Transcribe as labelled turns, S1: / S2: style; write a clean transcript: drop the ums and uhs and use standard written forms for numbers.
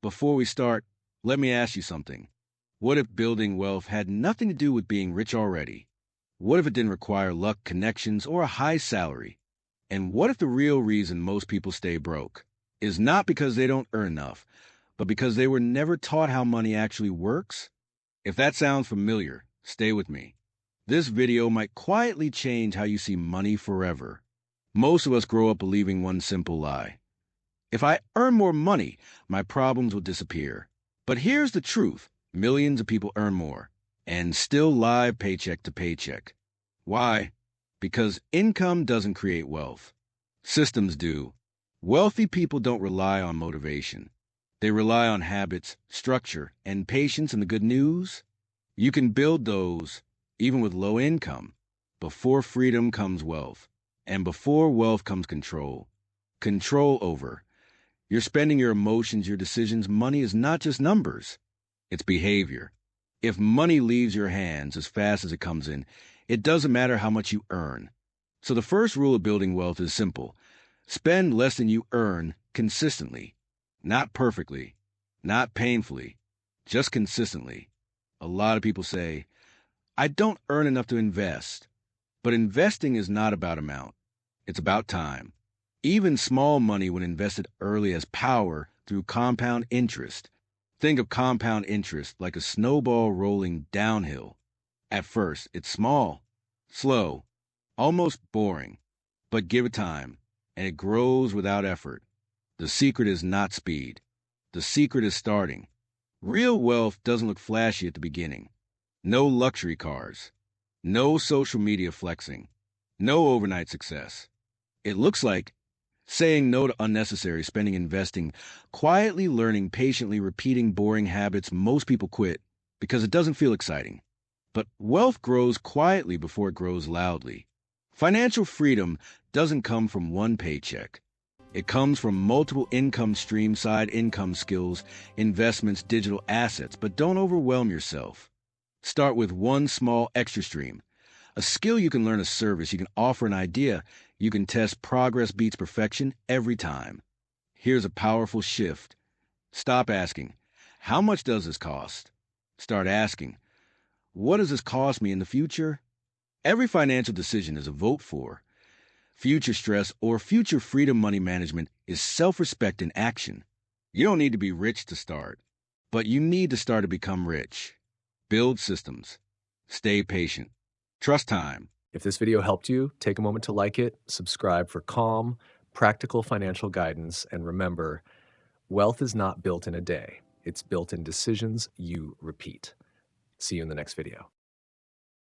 S1: Before we start, let me ask you something. What if building wealth had nothing to do with being rich already? What if it didn't require luck, connections, or a high salary? And what if the real reason most people stay broke is not because they don't earn enough, but because they were never taught how money actually works? If that sounds familiar, stay with me. This video might quietly change how you see money forever. Most of us grow up believing one simple lie. If I earn more money, my problems will disappear. But here's the truth. Millions of people earn more and still live paycheck to paycheck. Why? Because income doesn't create wealth. Systems do. Wealthy people don't rely on motivation. They rely on habits, structure, and patience. And the good news? You can build those even with low income. Before freedom comes wealth. And before wealth comes control. Control over. You're spending your emotions, your decisions. Money is not just numbers. It's behavior. If money leaves your hands as fast as it comes in, it doesn't matter how much you earn. So the first rule of building wealth is simple. Spend less than you earn consistently. Not perfectly. Not painfully. Just consistently. A lot of people say, I don't earn enough to invest. But investing is not about amount. It's about time. Even small money, when invested early, has power through compound interest. Think of compound interest like a snowball rolling downhill. At first, it's small, slow, almost boring. But give it time, and it grows without effort. The secret is not speed. The secret is starting. Real wealth doesn't look flashy at the beginning. No luxury cars. No social media flexing. No overnight success. It looks like saying no to unnecessary spending, investing, quietly learning, patiently repeating boring habits most people quit because it doesn't feel exciting. But wealth grows quietly before it grows loudly. Financial freedom doesn't come from one paycheck. It comes from multiple income streams, side income skills, investments, digital assets. But don't overwhelm yourself. Start with one small extra stream. A skill you can learn, a service you can offer, an idea you can test. Progress beats perfection every time. Here's a powerful shift. Stop asking, how much does this cost? Start asking, what does this cost me in the future? Every financial decision is a vote for. Future stress or future freedom. Money management is self-respect in action. You don't need to be rich to start, but you need to start to become rich. Build systems. Stay patient. Trust time.
S2: If this video helped you, take a moment to like it, subscribe for calm, practical financial guidance, and remember, wealth is not built in a day. It's built in decisions you repeat. See you in the next video.